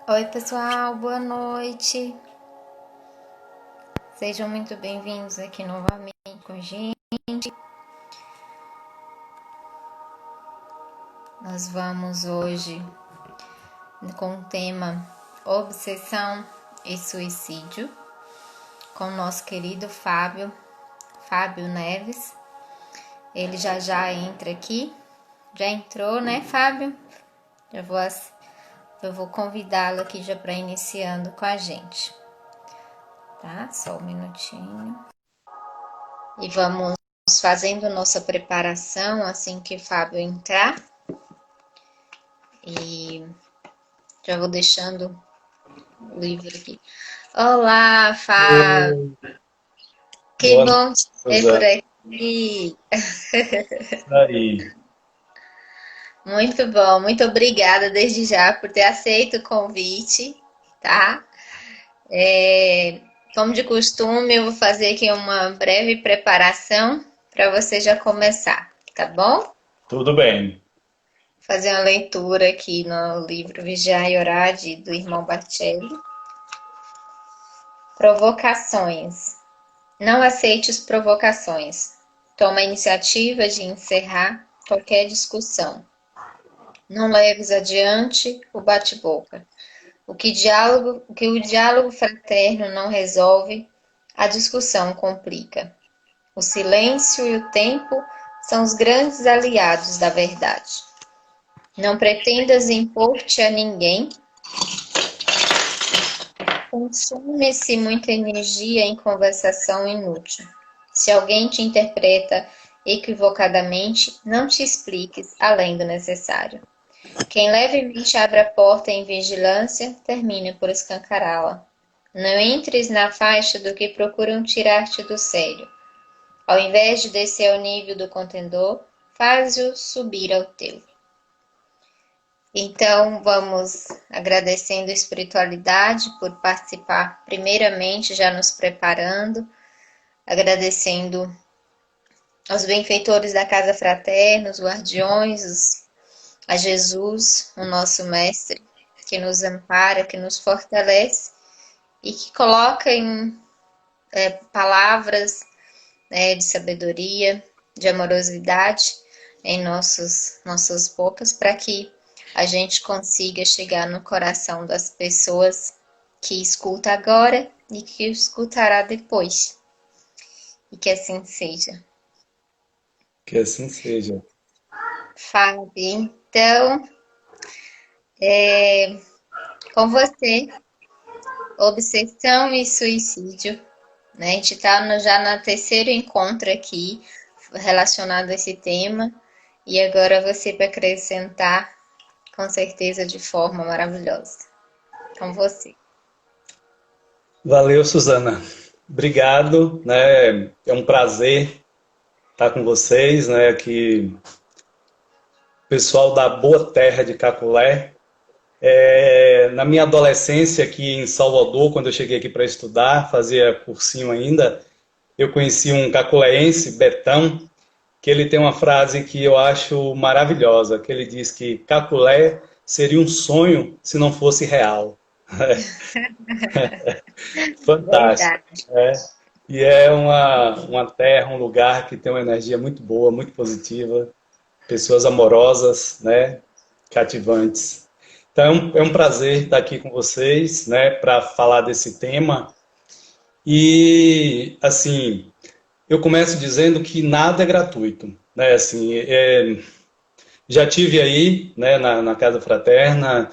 Oi, pessoal, boa noite. Sejam muito bem-vindos aqui novamente com a gente. Nós vamos hoje com o tema Obsessão e Suicídio, com o nosso querido Fábio Neves. Ele já entra aqui. Já entrou, né, Fábio? Eu vou convidá-lo aqui já para iniciando com a gente. Tá? Só um minutinho. E vamos fazendo nossa preparação assim que o Fábio entrar. E já vou deixando o livro aqui. Olá, Fábio! Oi, Que boa noite, bom te ver por Suzana. aqui! Aí. Muito bom, muito obrigada desde já por ter aceito o convite, tá? Como de costume, eu vou fazer aqui uma breve preparação para você já começar, tá bom? Tudo bem. Fazer uma leitura aqui no livro Vigiar e Orar do irmão Barcelli. Provocações. Não aceites provocações. Toma a iniciativa de encerrar qualquer discussão. Não leves adiante o bate-boca. O que o diálogo fraterno não resolve, a discussão complica. O silêncio e o tempo são os grandes aliados da verdade. Não pretendas impor-te a ninguém. Consome-se muita energia em conversação inútil. Se alguém te interpreta equivocadamente, não te expliques além do necessário. Quem levemente abre a porta em vigilância, termina por escancará-la. Não entres na faixa do que procuram tirar-te do sério. Ao invés de descer ao nível do contendor, faz-o subir ao teu. Então, vamos agradecendo a espiritualidade por participar, primeiramente, já nos preparando, agradecendo aos benfeitores da Casa Fraterna, os guardiões, a Jesus, o nosso Mestre, que nos ampara, que nos fortalece e que coloca em palavras de sabedoria, de amorosidade em nossas bocas, para que a gente consiga chegar no coração das pessoas que escuta agora e que escutará depois. E que assim seja. Que assim seja. Fábio, então, com você, obsessão e suicídio, né? A gente está já no terceiro encontro aqui relacionado a esse tema e agora você vai acrescentar com certeza de forma maravilhosa. Com você. Valeu, Suzana. Obrigado, né? É um prazer estar com vocês, né? Aqui, pessoal da boa terra de Caculé. Na minha adolescência aqui em Salvador, quando eu cheguei aqui para estudar, fazia cursinho ainda, eu conheci um caculéense, Betão, que ele tem uma frase que eu acho maravilhosa, que ele diz que Caculé seria um sonho se não fosse real. Fantástico. Verdade. É. E é uma terra, um lugar que tem uma energia muito boa, muito positiva, pessoas amorosas, né, cativantes. Então é um prazer estar aqui com vocês, né, para falar desse tema. E assim, eu começo dizendo que nada é gratuito, né? Assim, já tive aí, né, na Casa Fraterna,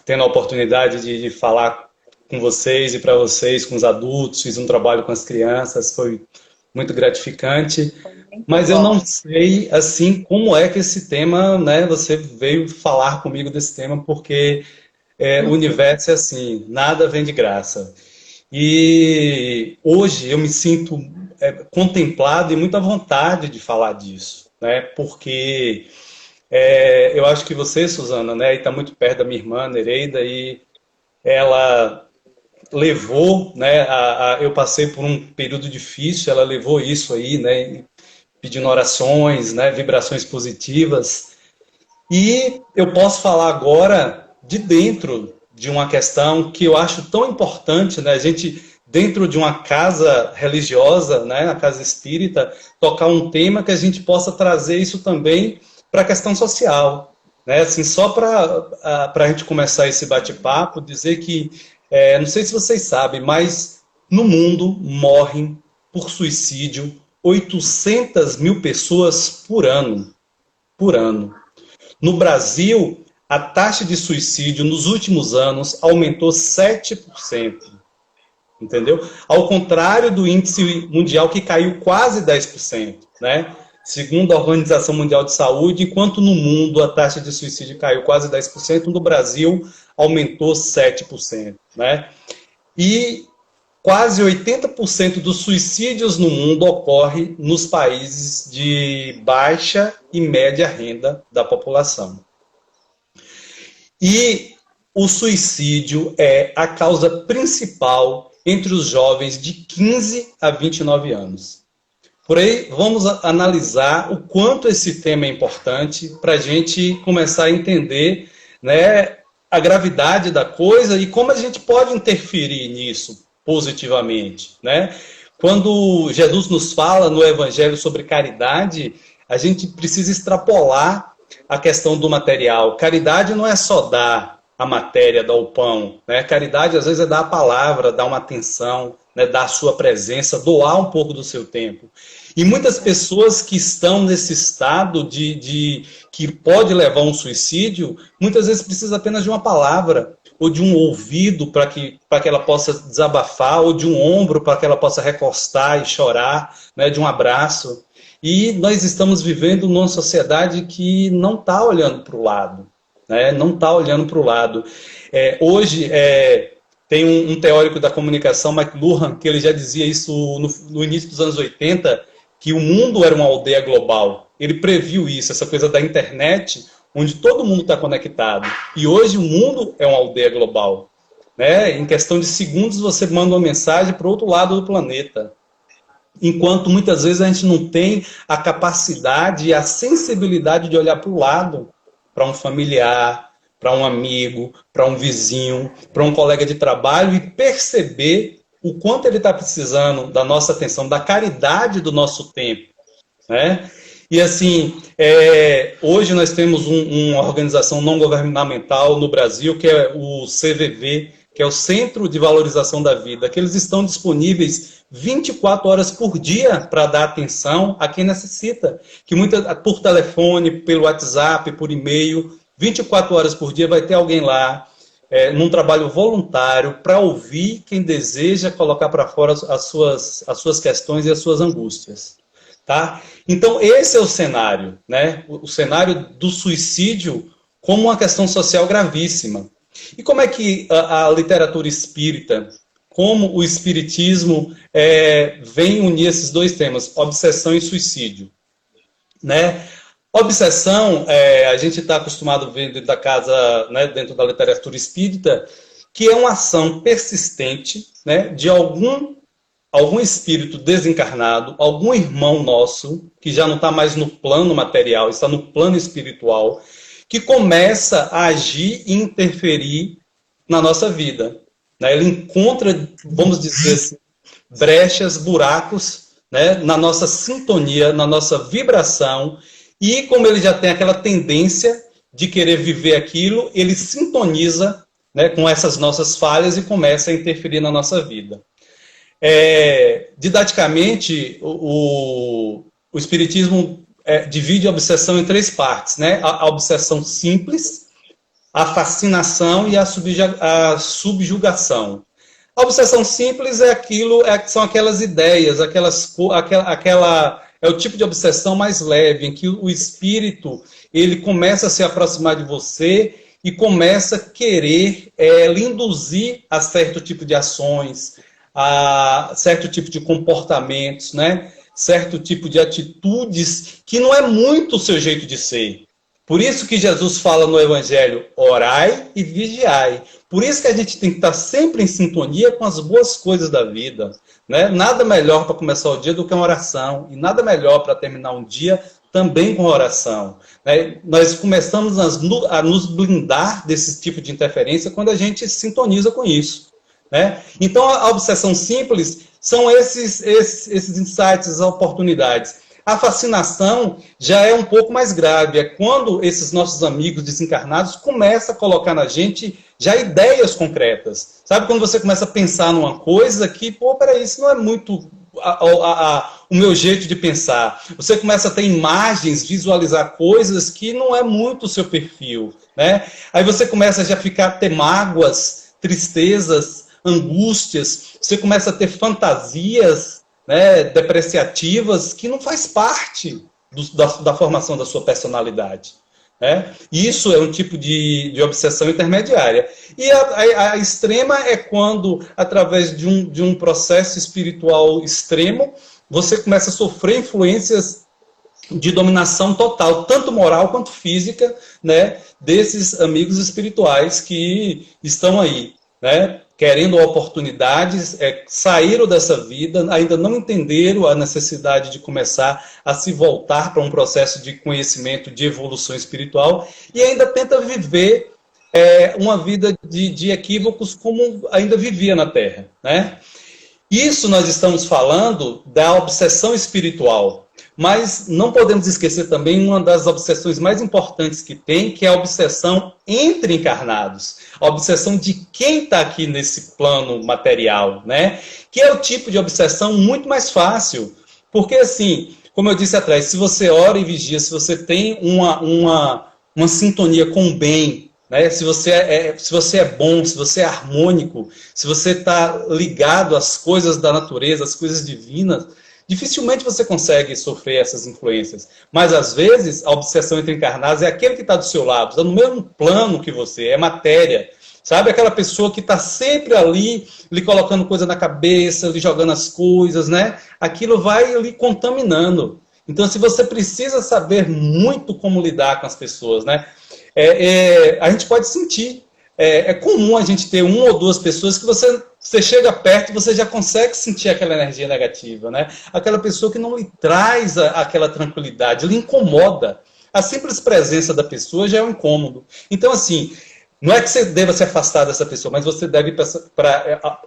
tendo a oportunidade de falar com vocês e para vocês, com os adultos, fiz um trabalho com as crianças, foi muito gratificante. Muito Mas eu não bom. sei, assim, como é que esse tema, né, você veio falar comigo desse tema, porque o universo é assim, nada vem de graça. E hoje eu me sinto contemplado e muito à vontade de falar disso, né, porque eu acho que você, Suzana, né, está muito perto da minha irmã, Nereida, e ela levou, né, eu passei por um período difícil, ela levou isso aí, né, pedindo orações, né, vibrações positivas. E eu posso falar agora de dentro de uma questão que eu acho tão importante, né? A gente, dentro de uma casa religiosa, né, a casa espírita, tocar um tema que a gente possa trazer isso também para a questão social. Né? Assim, só para a gente começar esse bate-papo, dizer que, não sei se vocês sabem, mas no mundo morrem por suicídio 800 mil pessoas por ano. Por ano. No Brasil, a taxa de suicídio nos últimos anos aumentou 7%. Entendeu? Ao contrário do índice mundial que caiu quase 10%, né? Segundo a Organização Mundial de Saúde, enquanto no mundo a taxa de suicídio caiu quase 10%, no Brasil aumentou 7%, né? E quase 80% dos suicídios no mundo ocorre nos países de baixa e média renda da população. E o suicídio é a causa principal entre os jovens de 15 a 29 anos. Por aí, vamos analisar o quanto esse tema é importante para a gente começar a entender, né, a gravidade da coisa e como a gente pode interferir nisso positivamente. Né? Quando Jesus nos fala no Evangelho sobre caridade, a gente precisa extrapolar a questão do material. Caridade não é só dar a matéria, dar o pão. Né? Caridade, às vezes, é dar a palavra, dar uma atenção, né? Dar a sua presença, doar um pouco do seu tempo. E muitas pessoas que estão nesse estado que pode levar a um suicídio, muitas vezes precisa apenas de uma palavra, ou de um ouvido para que ela possa desabafar, ou de um ombro para que ela possa recostar e chorar, né? De um abraço. E nós estamos vivendo numa sociedade que não está olhando para o lado. Né? Não está olhando para o lado. Hoje, tem um teórico da comunicação, McLuhan, que ele já dizia isso no início dos anos 80, que o mundo era uma aldeia global. Ele previu isso, essa coisa da internet, onde todo mundo está conectado. E hoje o mundo é uma aldeia global. Né? Em questão de segundos, você manda uma mensagem para o outro lado do planeta. Enquanto muitas vezes a gente não tem a capacidade e a sensibilidade de olhar para o lado, para um familiar, para um amigo, para um vizinho, para um colega de trabalho e perceber o quanto ele está precisando da nossa atenção, da caridade do nosso tempo. Né? E assim, hoje nós temos uma organização não governamental no Brasil, que é o CVV, que é o Centro de Valorização da Vida, que eles estão disponíveis 24 horas por dia para dar atenção a quem necessita. Que por telefone, pelo WhatsApp, por e-mail, 24 horas por dia vai ter alguém lá, num trabalho voluntário, para ouvir quem deseja colocar para fora as suas questões e as suas angústias. Tá? Então, esse é o cenário, né? O cenário do suicídio como uma questão social gravíssima. E como é que a literatura espírita, como o espiritismo vem unir esses dois temas, obsessão e suicídio? Né? Obsessão, a gente está acostumado a ver dentro da casa, né, dentro da literatura espírita, que é uma ação persistente, né, de algum espírito desencarnado, algum irmão nosso, que já não está mais no plano material, está no plano espiritual, que começa a agir e interferir na nossa vida. Né? Ele encontra, vamos dizer assim, brechas, buracos, né, na nossa sintonia, na nossa vibração, e como ele já tem aquela tendência de querer viver aquilo, ele sintoniza, né, com essas nossas falhas e começa a interferir na nossa vida. Didaticamente, o Espiritismo divide a obsessão em 3 partes, né? A obsessão simples, a fascinação e a subjugação. A obsessão simples são aquelas ideias, é o tipo de obsessão mais leve, em que o espírito ele começa a se aproximar de você e começa a querer lhe induzir a certo tipo de ações, a certo tipo de comportamentos, né? Certo tipo de atitudes que não é muito o seu jeito de ser. Por isso que Jesus fala no Evangelho, orai e vigiai. Por isso que a gente tem que estar sempre em sintonia com as boas coisas da vida. Né? Nada melhor para começar o dia do que uma oração. E nada melhor para terminar um dia também com oração. Né? Nós começamos a nos blindar desse tipo de interferência quando a gente sintoniza com isso. Né? Então, a obsessão simples são esses insights, essas oportunidades. A fascinação já é um pouco mais grave, é quando esses nossos amigos desencarnados começam a colocar na gente já ideias concretas. Sabe quando você começa a pensar numa coisa que, pô, peraí, isso não é muito o meu jeito de pensar. Você começa a ter imagens, visualizar coisas que não é muito o seu perfil. Né? Aí você começa já a ter mágoas, tristezas, angústias, você começa a ter fantasias, né, depreciativas que não faz parte da formação da sua personalidade. Né? Isso é um tipo de obsessão intermediária. E a extrema é quando, através de um processo espiritual extremo, você começa a sofrer influências de dominação total, tanto moral quanto física, né, desses amigos espirituais que estão aí, né, querendo oportunidades, saíram dessa vida, ainda não entenderam a necessidade de começar a se voltar para um processo de conhecimento, de evolução espiritual, e ainda tenta viver uma vida de equívocos como ainda vivia na Terra. Né? Isso nós estamos falando da obsessão espiritual, mas não podemos esquecer também uma das obsessões mais importantes que tem, que é a obsessão entre encarnados. A obsessão de quem está aqui nesse plano material, né? Que é o tipo de obsessão muito mais fácil. Porque, assim, como eu disse atrás, se você ora e vigia, se você tem uma sintonia com o bem, né? Se você é bom, se você é harmônico, se você está ligado às coisas da natureza, às coisas divinas, dificilmente você consegue sofrer essas influências. Mas, às vezes, a obsessão entre encarnados é aquele que está do seu lado, está no mesmo plano que você, é matéria. Sabe? Aquela pessoa que está sempre ali, lhe colocando coisa na cabeça, lhe jogando as coisas, né? Aquilo vai lhe contaminando. Então, se você precisa saber muito como lidar com as pessoas, né? A gente pode sentir. É comum a gente ter uma ou duas pessoas que você chega perto e você já consegue sentir aquela energia negativa, né? Aquela pessoa que não lhe traz aquela tranquilidade, lhe incomoda. A simples presença da pessoa já é um incômodo. Então, assim, não é que você deva se afastar dessa pessoa, mas você deve,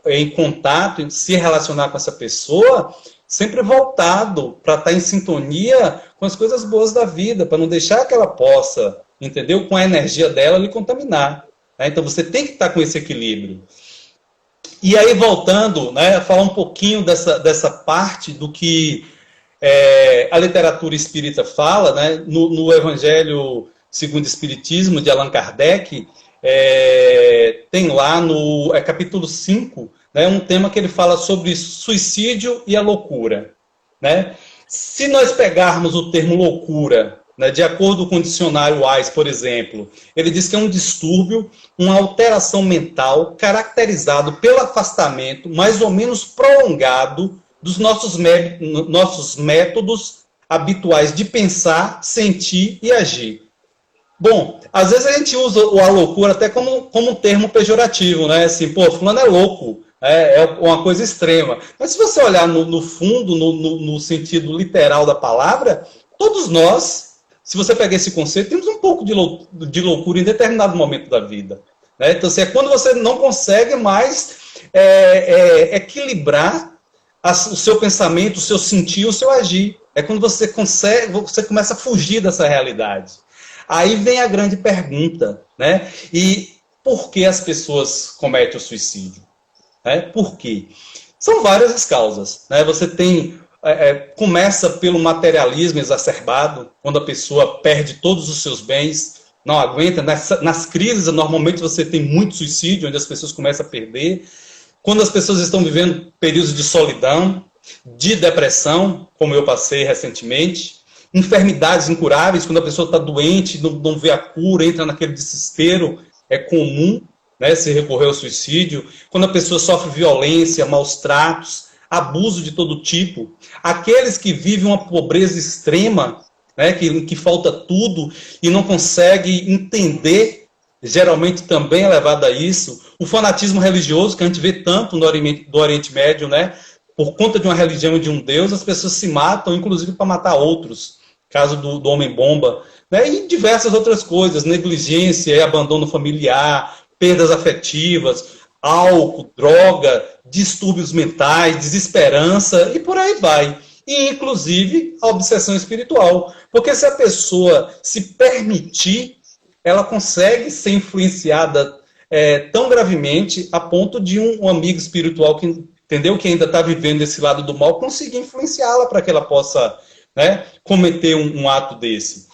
em contato, se relacionar com essa pessoa, sempre voltado para estar em sintonia com as coisas boas da vida, para não deixar que ela possa, entendeu? Com a energia dela, lhe contaminar. Então você tem que estar com esse equilíbrio. E aí, voltando, né, falar um pouquinho dessa parte do que a literatura espírita fala, né, no Evangelho segundo o Espiritismo, de Allan Kardec, tem lá no capítulo 5, né, um tema que ele fala sobre suicídio e a loucura. Né? Se nós pegarmos o termo loucura, né, de acordo com o dicionário Wise, por exemplo, ele diz que é um distúrbio, uma alteração mental caracterizado pelo afastamento mais ou menos prolongado dos nossos métodos habituais de pensar, sentir e agir. Bom, às vezes a gente usa a loucura até como um termo pejorativo, né? Assim, pô, fulano é louco, é uma coisa extrema. Mas se você olhar no fundo, no sentido literal da palavra, todos nós, se você pegar esse conceito, temos um pouco de loucura em determinado momento da vida. Né? Então, assim, é quando você não consegue mais equilibrar o seu pensamento, o seu sentir, o seu agir. É quando você começa a fugir dessa realidade. Aí vem a grande pergunta, né? E por que as pessoas cometem o suicídio? Por quê? São várias as causas. Né? Você tem... começa pelo materialismo exacerbado, quando a pessoa perde todos os seus bens, não aguenta. Nas crises, normalmente você tem muito suicídio, onde as pessoas começam a perder. Quando as pessoas estão vivendo períodos de solidão, de depressão, como eu passei recentemente, enfermidades incuráveis, quando a pessoa está doente, não vê a cura, entra naquele desespero, é comum, né, se recorrer ao suicídio. Quando a pessoa sofre violência, maus tratos, abuso de todo tipo. Aqueles que vivem uma pobreza extrema, né, que falta tudo e não consegue entender, geralmente também é levado a isso. O fanatismo religioso, que a gente vê tanto do Oriente Médio, né, por conta de uma religião e de um Deus, as pessoas se matam, inclusive para matar outros. caso do homem-bomba, né? E diversas outras coisas, negligência e abandono familiar, perdas afetivas, álcool, droga, distúrbios mentais, desesperança e por aí vai. E, inclusive, a obsessão espiritual. Porque se a pessoa se permitir, ela consegue ser influenciada tão gravemente a ponto de um amigo espiritual que, entendeu, que ainda está vivendo esse lado do mal, conseguir influenciá-la para que ela possa, né, cometer um ato desse.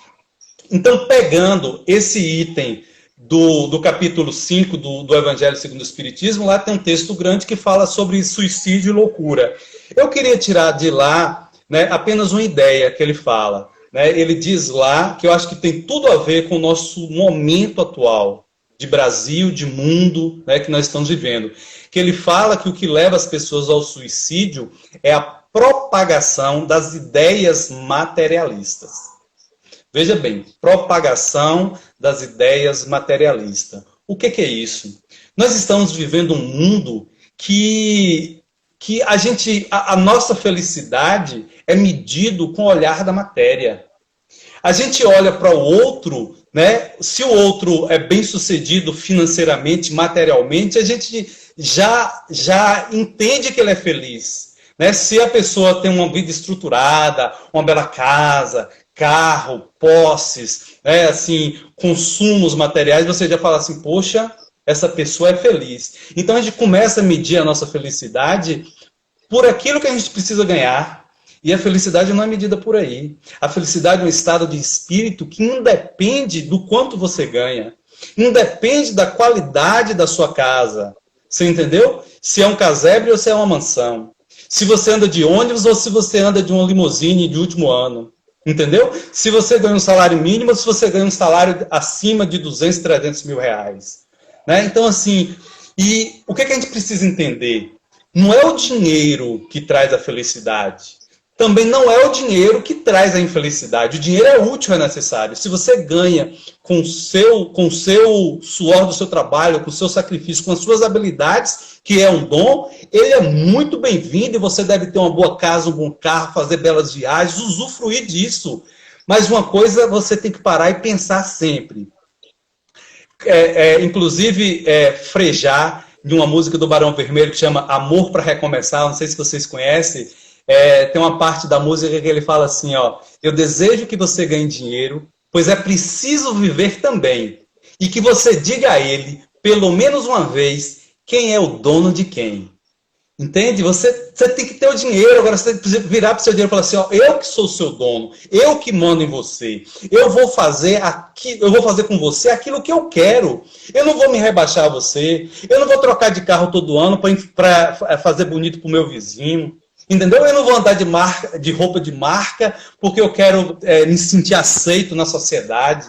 Então, pegando esse item do capítulo 5 do Evangelho segundo o Espiritismo, lá tem um texto grande que fala sobre suicídio e loucura. Eu queria tirar de lá, né, apenas uma ideia que ele fala. Né? Ele diz lá, que eu acho que tem tudo a ver com o nosso momento atual, de Brasil, de mundo, né, que nós estamos vivendo. Que ele fala que o que leva as pessoas ao suicídio é a propagação das ideias materialistas. Veja bem, propagação das ideias materialistas. O que é isso? Nós estamos vivendo um mundo que a nossa felicidade é medido com o olhar da matéria. A gente olha para o outro, né? Se o outro é bem sucedido financeiramente, materialmente, a gente já entende que ele é feliz. Né? Se a pessoa tem uma vida estruturada, uma bela casa, carro, posses, né, assim, consumos materiais, você já fala assim, poxa, essa pessoa é feliz. Então a gente começa a medir a nossa felicidade por aquilo que a gente precisa ganhar. E a felicidade não é medida por aí. A felicidade é um estado de espírito que independe do quanto você ganha. Independe da qualidade da sua casa. Você entendeu? Se é um casebre ou se é uma mansão. Se você anda de ônibus ou se você anda de uma limusine de último ano. Entendeu? Se você ganha um salário mínimo ou se você ganha um salário acima de 200, 300 mil reais. Né? Então, assim, e o que a gente precisa entender? Não é o dinheiro que traz a felicidade. Também não é o dinheiro que traz a infelicidade. O dinheiro é útil, é necessário. Se você ganha com o seu suor do seu trabalho, com o seu sacrifício, com as suas habilidades, que é um dom, ele é muito bem-vindo e você deve ter uma boa casa, um bom carro, fazer belas viagens, usufruir disso. Mas uma coisa você tem que parar e pensar sempre. Inclusive, Frejá, de uma música do Barão Vermelho que chama Amor para Recomeçar, não sei se vocês conhecem, tem uma parte da música que ele fala assim, ó, eu desejo que você ganhe dinheiro, pois é preciso viver também, e que você diga a ele, pelo menos uma vez, quem é o dono de quem. Entende? Você tem que ter o dinheiro, agora você tem que virar para o seu dinheiro e falar assim, ó, eu que sou o seu dono, eu que mando em você, eu vou fazer com você aquilo que eu quero. Eu não vou me rebaixar a você, eu não vou trocar de carro todo ano para fazer bonito para o meu vizinho. Entendeu? Eu não vou andar de roupa de marca porque eu quero me sentir aceito na sociedade.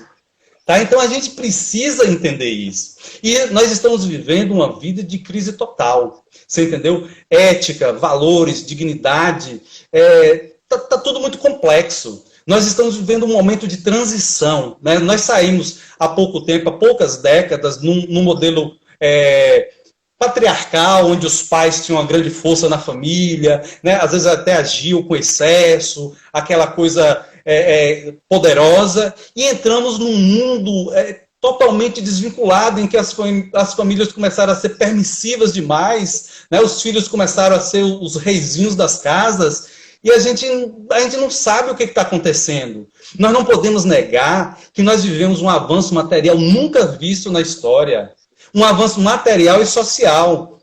Tá? Então a gente precisa entender isso. E nós estamos vivendo uma vida de crise total. Você entendeu? Ética, valores, dignidade, tá tudo muito complexo. Nós estamos vivendo um momento de transição. Né? Nós saímos há pouco tempo, há poucas décadas, num modelo patriarcal, onde os pais tinham uma grande força na família, né? Às vezes até agiam com excesso, aquela coisa poderosa, e entramos num mundo totalmente desvinculado, em que as famílias começaram a ser permissivas demais, né? Os filhos começaram a ser os reizinhos das casas, e a gente não sabe o que está acontecendo. Nós não podemos negar que nós vivemos um avanço material nunca visto na história. Um avanço material e social.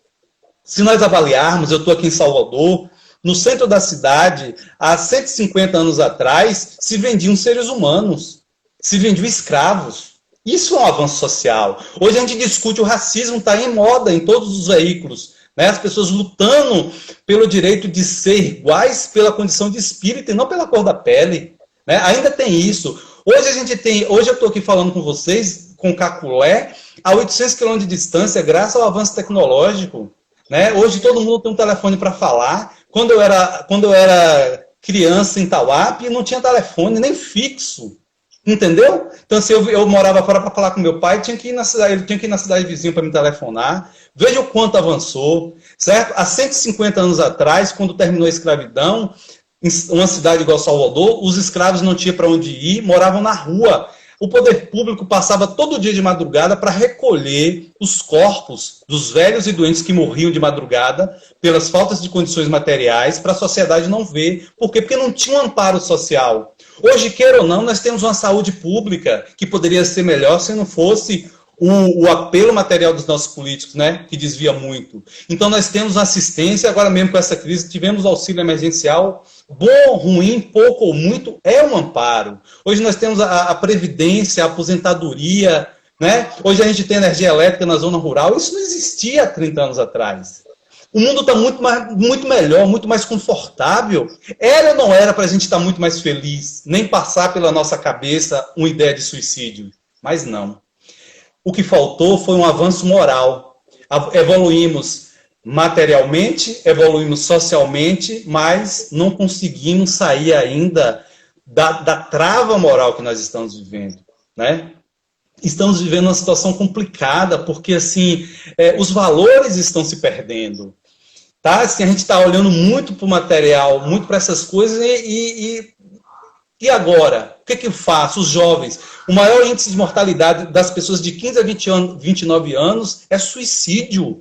Se nós avaliarmos, eu estou aqui em Salvador, no centro da cidade, há 150 anos atrás, se vendiam seres humanos, se vendiam escravos. Isso é um avanço social. Hoje a gente discute o racismo, está em moda em todos os veículos. Né? As pessoas lutando pelo direito de ser iguais pela condição de espírito e não pela cor da pele. Né? Ainda tem isso. Hoje eu estou aqui falando com vocês, com Caculé, a 800 km de distância, graças ao avanço tecnológico. Né? Hoje todo mundo tem um telefone para falar. Quando eu era criança em Tauap, não tinha telefone, nem fixo. Entendeu? Então, se eu morava fora para falar com meu pai, ele tinha que ir na cidade vizinha para me telefonar. Veja o quanto avançou. Certo? Há 150 anos atrás, quando terminou a escravidão, em uma cidade igual Salvador, os escravos não tinham para onde ir, moravam na rua. O poder público passava todo dia de madrugada para recolher os corpos dos velhos e doentes que morriam de madrugada pelas faltas de condições materiais para a sociedade não ver. Por quê? Porque não tinha um amparo social. Hoje, queira ou não, nós temos uma saúde pública que poderia ser melhor se não fosse o apelo material dos nossos políticos, né, que desvia muito. Então nós temos assistência, agora mesmo com essa crise, tivemos auxílio emergencial, bom, ruim, pouco ou muito, é um amparo. Hoje nós temos a previdência, a aposentadoria, né? Hoje a gente tem energia elétrica na zona rural, isso não existia há 30 anos atrás. O mundo está muito melhor, muito mais confortável. Era ou não era para a gente estar muito mais feliz, nem passar pela nossa cabeça uma ideia de suicídio? Mas não. O que faltou foi um avanço moral. Evoluímos materialmente, evoluímos socialmente, mas não conseguimos sair ainda da trava moral que nós estamos vivendo, né? Estamos vivendo uma situação complicada, porque assim, os valores estão se perdendo. Tá? Assim, a gente está olhando muito para o material, muito para essas coisas, e agora? O que eu faço? Os jovens. O maior índice de mortalidade das pessoas de 15 a 29 anos é suicídio.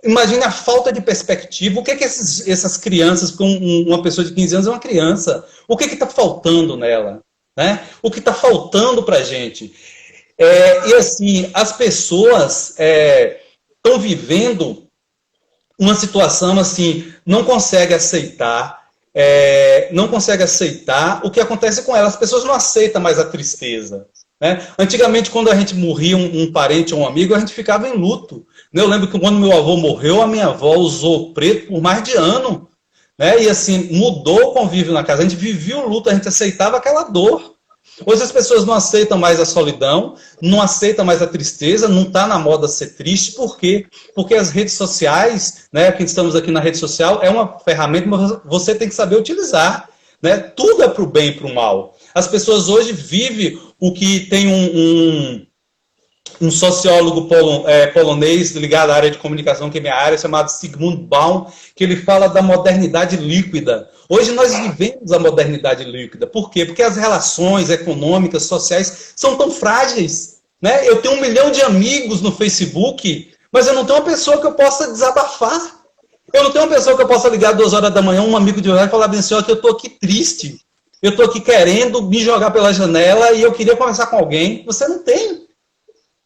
Imagine a falta de perspectiva. O que essas crianças, uma pessoa de 15 anos é uma criança, o que está faltando nela? Né? O que está faltando para a gente? E assim, as pessoas estão vivendo uma situação assim, não conseguem aceitar, o que acontece com elas. As pessoas não aceitam mais a tristeza. Né? Antigamente, quando a gente morria um parente ou um amigo, a gente ficava em luto. Eu lembro que quando meu avô morreu, a minha avó usou preto por mais de ano. Né? E assim, mudou o convívio na casa. A gente vivia o luto, a gente aceitava aquela dor. Hoje as pessoas não aceitam mais a solidão, não aceitam mais a tristeza, não está na moda ser triste. Por quê? Porque as redes sociais, né, que estamos aqui na rede social, é uma ferramenta que você tem que saber utilizar. Né? Tudo é para o bem e para o mal. As pessoas hoje vivem o que tem um sociólogo polonês ligado à área de comunicação, que é minha área, chamado Zygmunt Baum, que ele fala da modernidade líquida. Hoje nós vivemos a modernidade líquida. Por quê? Porque as relações econômicas, sociais, são tão frágeis. Né? Eu tenho 1 milhão de amigos no Facebook, mas eu não tenho uma pessoa que eu possa desabafar. Eu não tenho uma pessoa que eu possa ligar 2 horas da manhã, um amigo de verdade, e falar bem assim, ó, que eu estou aqui triste. Eu estou aqui querendo me jogar pela janela e eu queria conversar com alguém. Você não tem.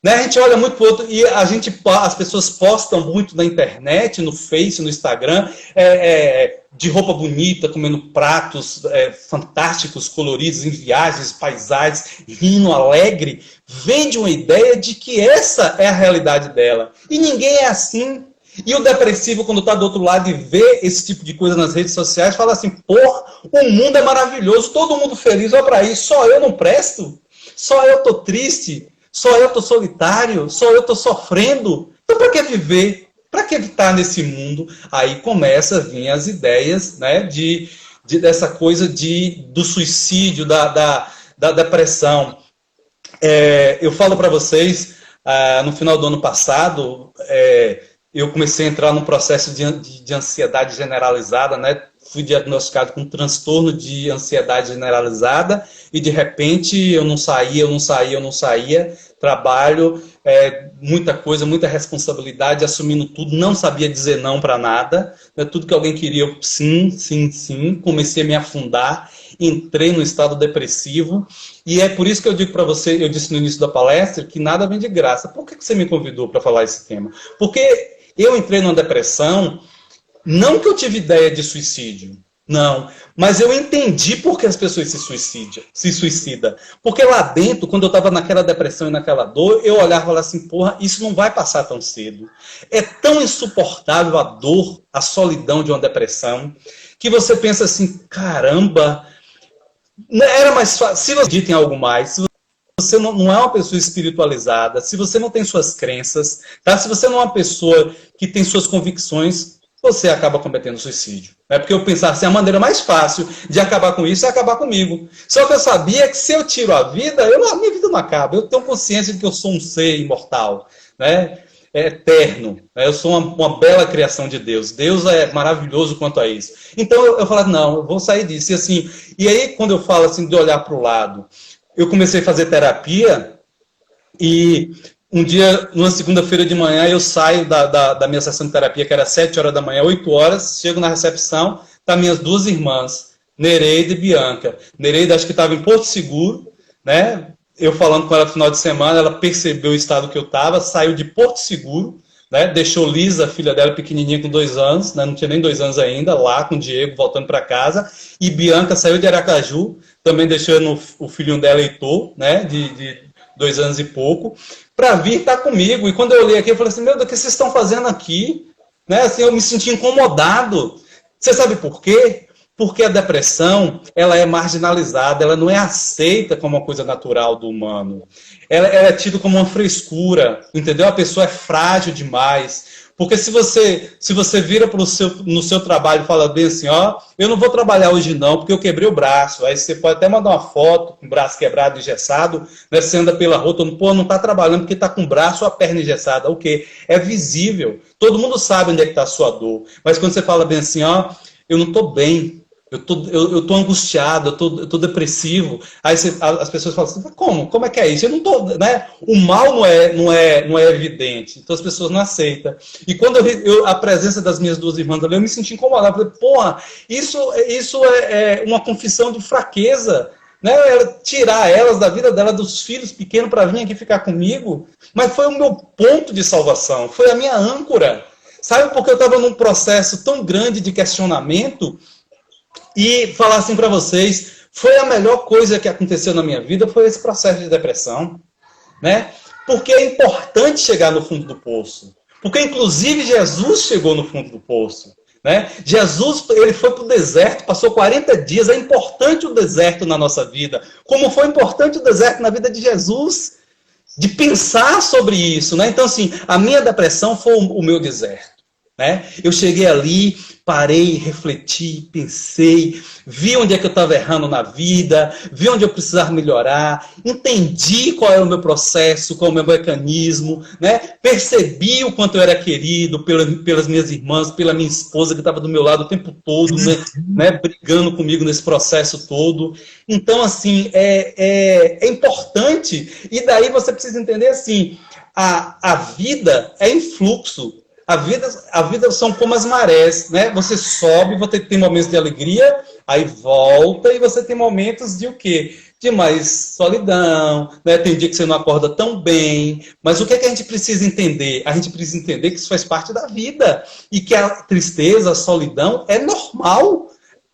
Né? A gente olha muito para o outro e as pessoas postam muito na internet, no Face, no Instagram, de roupa bonita, comendo pratos fantásticos, coloridos, em viagens, paisagens, rindo alegre. Vende uma ideia de que essa é a realidade dela. E ninguém é assim. E o depressivo, quando está do outro lado e vê esse tipo de coisa nas redes sociais, fala assim, porra, o mundo é maravilhoso, todo mundo feliz, olha para isso, só eu não presto, só eu estou triste, só eu estou solitário, só eu estou sofrendo. Então para que viver? Para que estar nesse mundo? Aí começa a vir as ideias, né, dessa coisa do suicídio, da depressão. Eu falo para vocês, no final do ano passado, eu comecei a entrar num processo de ansiedade generalizada, né? Fui diagnosticado com um transtorno de ansiedade generalizada e, de repente, eu não saía. Trabalho, muita coisa, muita responsabilidade, assumindo tudo, não sabia dizer não para nada. Né? Tudo que alguém queria, eu sim, sim, sim. Comecei a me afundar, entrei no estado depressivo. E é por isso que eu digo para você, eu disse no início da palestra, que nada vem de graça. Por que você me convidou para falar esse tema? Porque eu entrei numa depressão, não que eu tive ideia de suicídio, não, mas eu entendi por que as pessoas se suicidam. Porque lá dentro, quando eu estava naquela depressão e naquela dor, eu olhava e falava assim, porra, isso não vai passar tão cedo. É tão insuportável a dor, a solidão de uma depressão, que você pensa assim, caramba, era mais fácil, se você acredita em algo mais, se você não é uma pessoa espiritualizada, se você não tem suas crenças, tá? Se você não é uma pessoa que tem suas convicções, você acaba cometendo suicídio. É porque eu pensava assim, a maneira mais fácil de acabar com isso é acabar comigo. Só que eu sabia que se eu tiro a vida, minha vida não acaba. Eu tenho consciência de que eu sou um ser imortal. Né? é eterno. Né? Eu sou uma bela criação de Deus. Deus é maravilhoso quanto a isso. Então eu falei, não, eu vou sair disso. E, assim, e aí, quando eu falo assim, de olhar para o lado, eu comecei a fazer terapia e um dia, numa segunda-feira de manhã, eu saio da minha sessão de terapia, que era 7 horas da manhã, 8 horas, chego na recepção, tá minhas duas irmãs, Nereida e Bianca. Nereida, acho que estava em Porto Seguro, né? Eu falando com ela no final de semana, ela percebeu o estado que eu estava, saiu de Porto Seguro, né? Deixou Lisa, a filha dela, pequenininha, com 2 anos, né? Não tinha nem 2 anos ainda, lá com o Diego, voltando para casa. E Bianca saiu de Aracaju, também deixando o filhinho dela, Heitor, né? De 2 anos e pouco, para vir estar comigo. E quando eu olhei aqui, eu falei assim, meu Deus, o que vocês estão fazendo aqui? Né? Assim, eu me senti incomodado. Você sabe por quê? Porque a depressão, ela é marginalizada, ela não é aceita como uma coisa natural do humano. Ela é tida como uma frescura, entendeu? A pessoa é frágil demais. Porque se você vira no seu trabalho e fala bem assim, ó, eu não vou trabalhar hoje não, porque eu quebrei o braço. Aí você pode até mandar uma foto com o braço quebrado, engessado, né? Você anda pela rua, pô, não está trabalhando porque está com o braço ou a perna engessada. O quê? É visível. Todo mundo sabe onde é que está a sua dor. Mas quando você fala bem assim, ó, eu não estou bem, eu tô angustiado, eu tô depressivo. Aí as pessoas falam assim, como é que é isso? Eu não tô, né? O mal não é evidente, então as pessoas não aceitam. E quando a presença das minhas duas irmãs ali, eu me senti incomodado. Eu falei, porra, isso é uma confissão de fraqueza, né? Tirar elas da vida dela, dos filhos pequenos, para vir aqui ficar comigo. Mas foi o meu ponto de salvação, foi a minha âncora. Sabe, porque eu estava num processo tão grande de questionamento. E falar assim para vocês, foi a melhor coisa que aconteceu na minha vida, foi esse processo de depressão, né? Porque é importante chegar no fundo do poço. Porque, inclusive, Jesus chegou no fundo do poço, né? Jesus, ele foi para o deserto, passou 40 dias. É importante o deserto na nossa vida. Como foi importante o deserto na vida de Jesus, de pensar sobre isso, né? Então, assim, a minha depressão foi o meu deserto. Né? Eu cheguei ali, parei, refleti, pensei, vi onde é que eu estava errando na vida, vi onde eu precisava melhorar, entendi qual era o meu processo, qual é o meu mecanismo, né? Percebi o quanto eu era querido pelas minhas irmãs, pela minha esposa que estava do meu lado o tempo todo, né? Brigando comigo nesse processo todo. Então, assim, é importante, e daí você precisa entender assim, a vida é em fluxo. A vida são como as marés, né? Você sobe, você tem momentos de alegria, aí volta e você tem momentos de o quê? De mais solidão, né? Tem dia que você não acorda tão bem. Mas o que é que a gente precisa entender? A gente precisa entender que isso faz parte da vida e que a tristeza, a solidão é normal.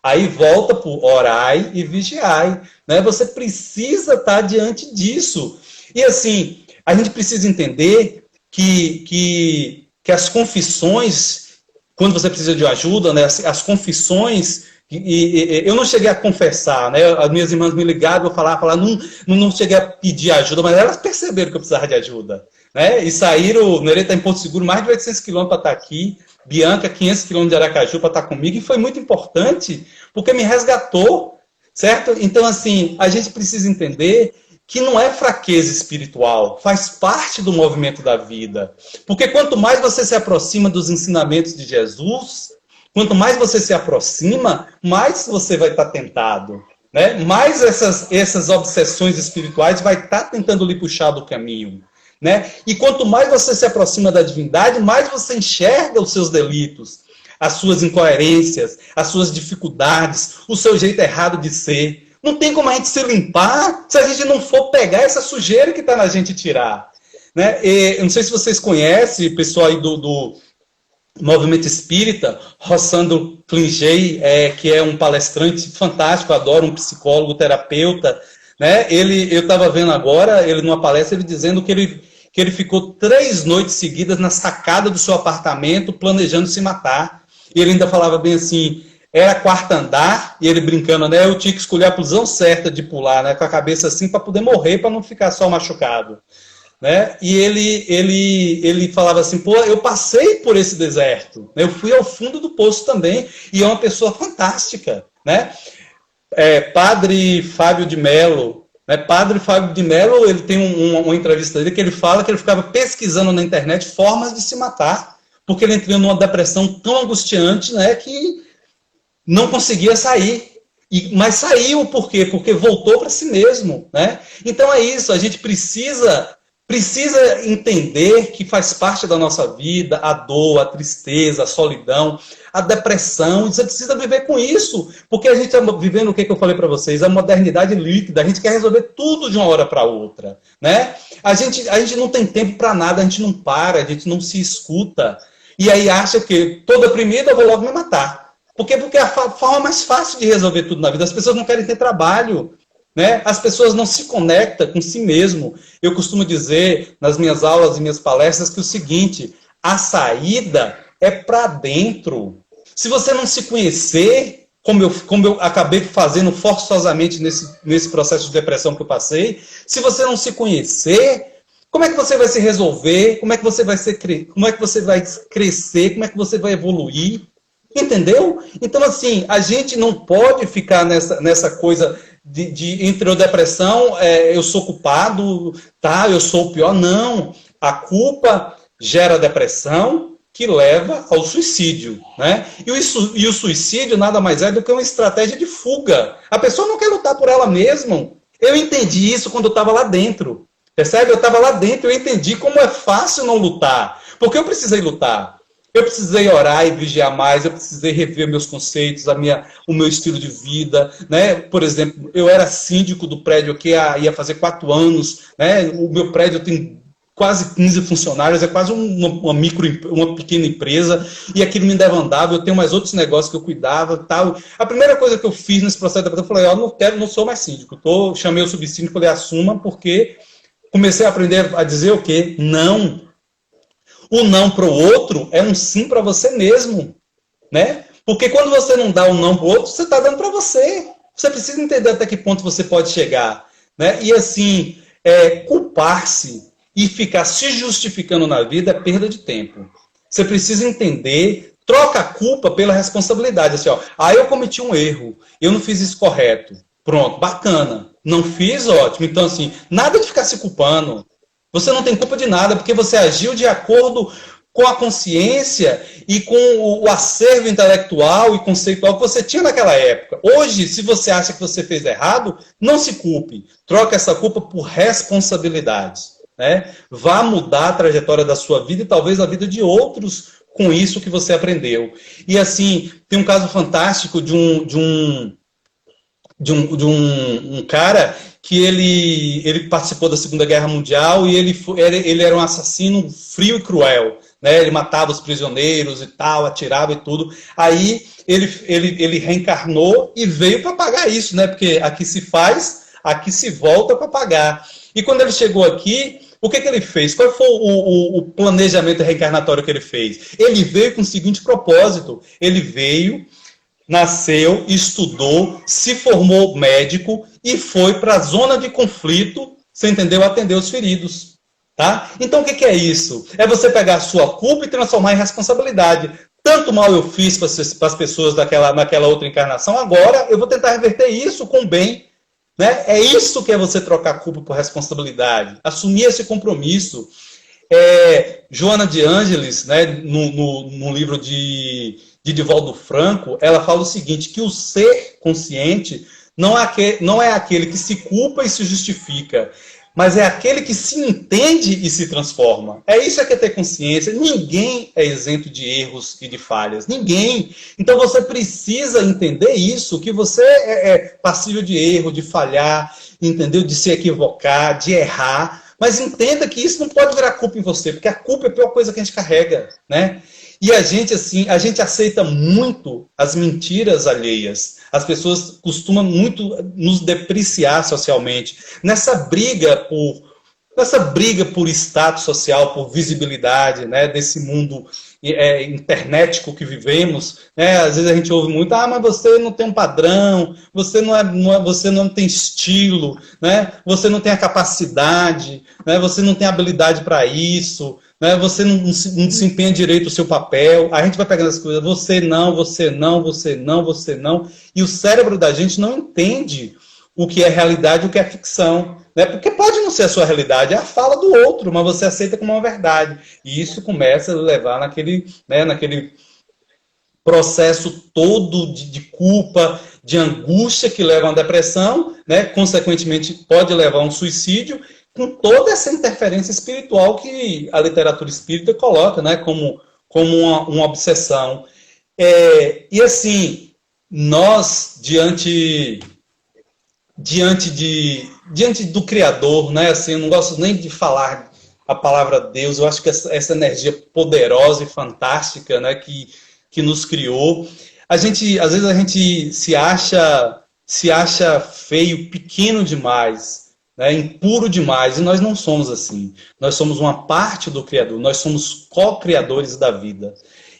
Aí volta para o orai e vigiai, né? Você precisa estar diante disso. E assim, a gente precisa entender que as confissões, quando você precisa de ajuda, né, as confissões, eu não cheguei a confessar, né, as minhas irmãs me ligaram, eu falava não cheguei a pedir ajuda, mas elas perceberam que eu precisava de ajuda, né, e saíram, Nereida está em Porto Seguro, mais de 800 quilômetros para estar aqui, Bianca, 500 quilômetros de Aracaju para estar comigo, e foi muito importante, porque me resgatou, certo? Então, assim, a gente precisa entender que não é fraqueza espiritual, faz parte do movimento da vida. Porque quanto mais você se aproxima dos ensinamentos de Jesus, quanto mais você se aproxima, mais você vai estar tentado. Né? Mais essas obsessões espirituais vai estar tentando lhe puxar do caminho. Né? E quanto mais você se aproxima da divindade, mais você enxerga os seus delitos, as suas incoerências, as suas dificuldades, o seu jeito errado de ser. Não tem como a gente se limpar se a gente não for pegar essa sujeira que está na gente e tirar. Né? Eu não sei se vocês conhecem, o pessoal aí do movimento espírita, Rossandro Klingey, que é um palestrante fantástico, adoro, um psicólogo, terapeuta. Né? Eu estava vendo agora, ele numa palestra, ele dizendo que ele ficou 3 noites seguidas na sacada do seu apartamento, planejando se matar. E ele ainda falava bem assim... Era 4º andar, e ele brincando, né? Eu tinha que escolher a posição certa de pular, né? Com a cabeça assim, para poder morrer, para não ficar só machucado. Né? E ele falava assim, pô, eu passei por esse deserto. Eu fui ao fundo do poço também, e é uma pessoa fantástica. Né? Padre Fábio de Mello, Né? Padre Fábio de Mello, ele tem uma entrevista dele que ele fala que ele ficava pesquisando na internet formas de se matar, porque ele entrou numa depressão tão angustiante, né, que não conseguia sair. Mas saiu por quê? Porque voltou para si mesmo. Né? Então é isso, a gente precisa entender que faz parte da nossa vida a dor, a tristeza, a solidão, a depressão, e você precisa viver com isso, porque a gente está vivendo o que eu falei para vocês, a modernidade líquida, a gente quer resolver tudo de uma hora para outra. Né? A gente não tem tempo para nada, a gente não para, a gente não se escuta, e aí acha que estou deprimido, eu vou logo me matar. Porque é a forma mais fácil de resolver tudo na vida. As pessoas não querem ter trabalho. Né? As pessoas não se conectam com si mesmo. Eu costumo dizer nas minhas aulas e minhas palestras que o seguinte, a saída é para dentro. Se você não se conhecer, como eu acabei fazendo forçosamente nesse processo de depressão que eu passei, se você não se conhecer, como é que você vai se resolver? Como é que você vai crescer? Como é que você vai evoluir? Entendeu? Então, assim, a gente não pode ficar nessa coisa de entre a depressão, eu sou culpado, tá? Eu sou o pior. Não. A culpa gera depressão que leva ao suicídio. Né? E o suicídio nada mais é do que uma estratégia de fuga. A pessoa não quer lutar por ela mesma. Eu entendi isso quando eu estava lá dentro. Percebe? Eu estava lá dentro, eu entendi como é fácil não lutar. Porque eu precisei lutar. Eu precisei orar e vigiar mais, eu precisei rever meus conceitos, o meu estilo de vida. Né? Por exemplo, eu era síndico do prédio que ia fazer 4 anos. Né? O meu prédio tem quase 15 funcionários, é quase uma pequena empresa, e aquilo me demandava, eu tenho mais outros negócios que eu cuidava. Tal. A primeira coisa que eu fiz nesse processo de depressão, eu falei, não sou mais síndico. Chamei o subsíndico, falei, assuma, porque comecei a aprender a dizer o quê? Não. O não para o outro é um sim para você mesmo, né? Porque quando você não dá um não para o outro, você está dando para você. Você precisa entender até que ponto você pode chegar, né? E assim, culpar-se e ficar se justificando na vida é perda de tempo. Você precisa entender, troca a culpa pela responsabilidade. Assim, eu cometi um erro, eu não fiz isso correto. Pronto, bacana. Não fiz, ótimo. Então assim, nada de ficar se culpando. Você não tem culpa de nada, porque você agiu de acordo com a consciência e com o acervo intelectual e conceitual que você tinha naquela época. Hoje, se você acha que você fez errado, não se culpe. Troca essa culpa por responsabilidades. Né? Vá mudar a trajetória da sua vida e talvez a vida de outros com isso que você aprendeu. E assim, tem um caso fantástico de um cara que ele participou da Segunda Guerra Mundial e ele era um assassino frio e cruel. Né? Ele matava os prisioneiros e tal, atirava e tudo. Aí ele reencarnou e veio para pagar isso, né? Porque aqui se faz, aqui se volta para pagar. E quando ele chegou aqui, o que ele fez? Qual foi o planejamento reencarnatório que ele fez? Ele veio com o seguinte propósito. Ele veio, nasceu, estudou, se formou médico e foi para a zona de conflito, você entendeu? Atender os feridos. Tá? Então o que é isso? É você pegar a sua culpa e transformar em responsabilidade. Tanto mal eu fiz para as pessoas naquela outra encarnação, agora eu vou tentar reverter isso com bem. Né? É isso que é você trocar a culpa por responsabilidade. Assumir esse compromisso. Joana de Ângeles, né, no livro de Divaldo Franco, ela fala o seguinte, que o ser consciente não é aquele que se culpa e se justifica, mas é aquele que se entende e se transforma. É isso que é ter consciência. Ninguém é isento de erros e de falhas. Ninguém. Então você precisa entender isso, que você é passível de erro, de falhar, entendeu? De se equivocar, de errar. Mas entenda que isso não pode virar culpa em você, porque a culpa é a pior coisa que a gente carrega, né? E a gente aceita muito as mentiras alheias. As pessoas costumam muito nos depreciar socialmente. Nessa briga por status social, por visibilidade, né, desse mundo internetico que vivemos, né, às vezes a gente ouve muito, mas você não tem um padrão, você não tem estilo, né, você não tem a capacidade, né, você não tem habilidade para isso, né, você não desempenha direito o seu papel. A gente vai pegando as coisas, você não, e o cérebro da gente não entende o que é realidade e o que é ficção. Né? Porque pode não ser a sua realidade, é a fala do outro, mas você aceita como uma verdade. E isso começa a levar naquele processo todo de culpa, de angústia que leva a uma depressão, né? Consequentemente pode levar a um suicídio, com toda essa interferência espiritual que a literatura espírita coloca, né? Como uma obsessão. E assim, nós, diante do Criador, né? Assim, eu não gosto nem de falar a palavra Deus, eu acho que essa energia poderosa e fantástica, né? Que nos criou. Às vezes a gente se acha feio, pequeno demais, né, impuro demais, e nós não somos assim. Nós somos uma parte do Criador, nós somos co-criadores da vida.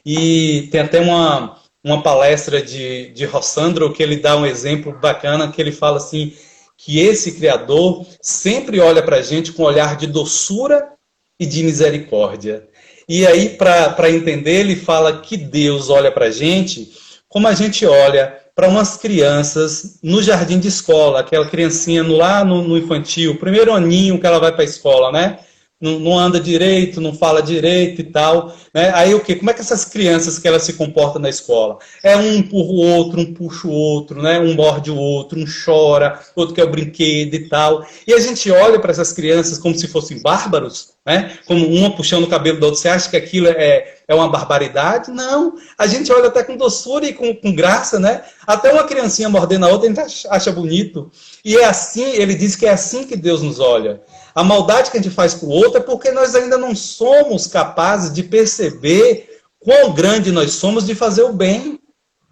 E tem até uma palestra de Rossandro que ele dá um exemplo bacana, que ele fala assim, que esse Criador sempre olha para a gente com um olhar de doçura e de misericórdia. E aí, para entender, ele fala que Deus olha para a gente como a gente olha para umas crianças no jardim de escola, aquela criancinha lá no infantil, primeiro aninho que ela vai para a escola, né? Não anda direito, não fala direito e tal. Né? Aí o quê? Como é que essas crianças que elas se comportam na escola? Um empurra o outro, um puxa o outro, né? Um morde o outro, um chora, outro quer o brinquedo e tal. E a gente olha para essas crianças como se fossem bárbaros, né? Como uma puxando o cabelo da outra. Você acha que aquilo é uma barbaridade? Não. A gente olha até com doçura e com graça, né? Até uma criancinha mordendo a outra, a gente acha bonito. E é assim, ele diz que é assim que Deus nos olha. A maldade que a gente faz com o outro é porque nós ainda não somos capazes de perceber quão grande nós somos de fazer o bem.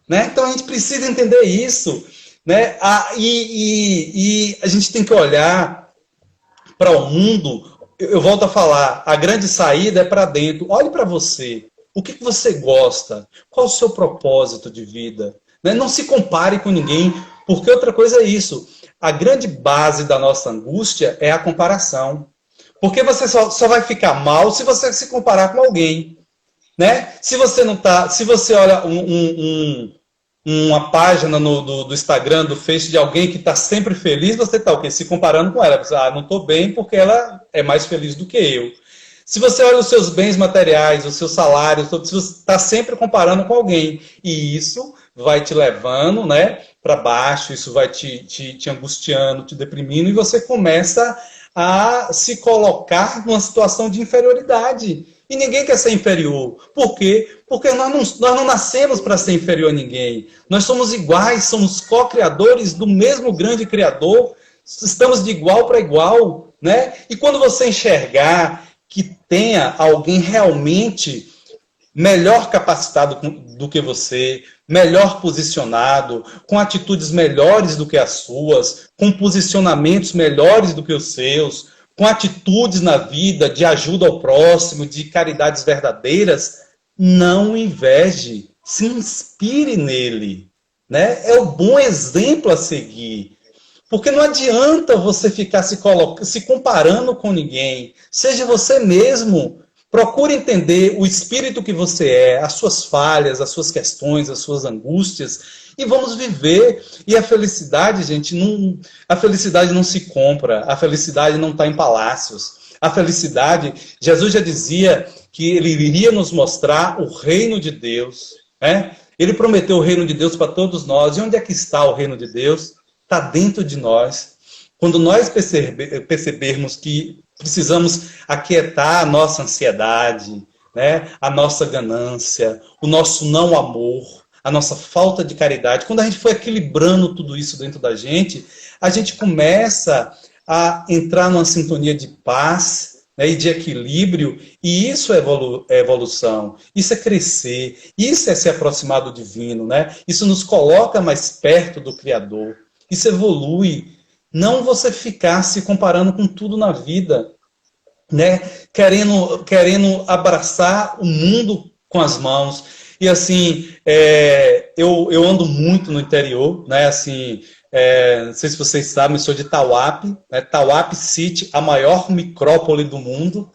Né? Então a gente precisa entender isso. Né? E a gente tem que olhar para o mundo. Eu volto a falar, a grande saída é para dentro. Olhe para você. O que você gosta? Qual o seu propósito de vida? Né? Não se compare com ninguém, porque outra coisa é isso. A grande base da nossa angústia é a comparação. Porque você só vai ficar mal se você se comparar com alguém. Né? Se você olha uma página do Instagram, do Face de alguém que está sempre feliz, você está o quê? Se comparando com ela. Você, não estou bem porque ela é mais feliz do que eu. Se você olha os seus bens materiais, os seus salários, você está sempre comparando com alguém. E isso vai te levando, né, para baixo, isso vai te angustiando, te deprimindo, e você começa a se colocar numa situação de inferioridade. E ninguém quer ser inferior. Por quê? Porque nós não nascemos para ser inferior a ninguém. Nós somos iguais, somos co-criadores do mesmo grande Criador, estamos de igual para igual. Né? E quando você enxergar que tenha alguém realmente melhor capacitado do que você, melhor posicionado, com atitudes melhores do que as suas, com posicionamentos melhores do que os seus, com atitudes na vida de ajuda ao próximo, de caridades verdadeiras, não inveje, se inspire nele. Né? É o bom exemplo a seguir. Porque não adianta você ficar se comparando com ninguém. Seja você mesmo. Procure entender o espírito que você é, as suas falhas, as suas questões, as suas angústias, e vamos viver. E a felicidade, gente, a felicidade não se compra, a felicidade não está em palácios. A felicidade, Jesus já dizia que ele iria nos mostrar o reino de Deus. Né? Ele prometeu o reino de Deus para todos nós. E onde é que está o reino de Deus? Está dentro de nós. Quando nós percebermos que precisamos aquietar a nossa ansiedade, né? A nossa ganância, o nosso não amor, a nossa falta de caridade, quando a gente for equilibrando tudo isso dentro da gente, a gente começa a entrar numa sintonia de paz, né, e de equilíbrio, e isso é evolução, isso é crescer, isso é se aproximar do divino, né? Isso nos coloca mais perto do Criador. Isso evolui. Não você ficar se comparando com tudo na vida, né? Querendo abraçar o mundo com as mãos. E assim, eu ando muito no interior, né? Assim, não sei se vocês sabem, eu sou de Tauape, né? Tauape City, a maior micrópole do mundo,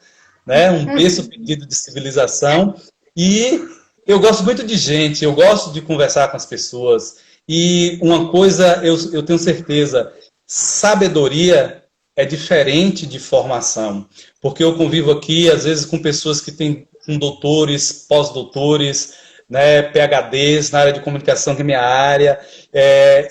né? Um berço perdido de civilização. E eu gosto muito de gente, eu gosto de conversar com as pessoas. E uma coisa eu tenho certeza, sabedoria é diferente de formação, porque eu convivo aqui, às vezes, com pessoas que têm doutores, pós-doutores, né, PhDs na área de comunicação, que é minha área,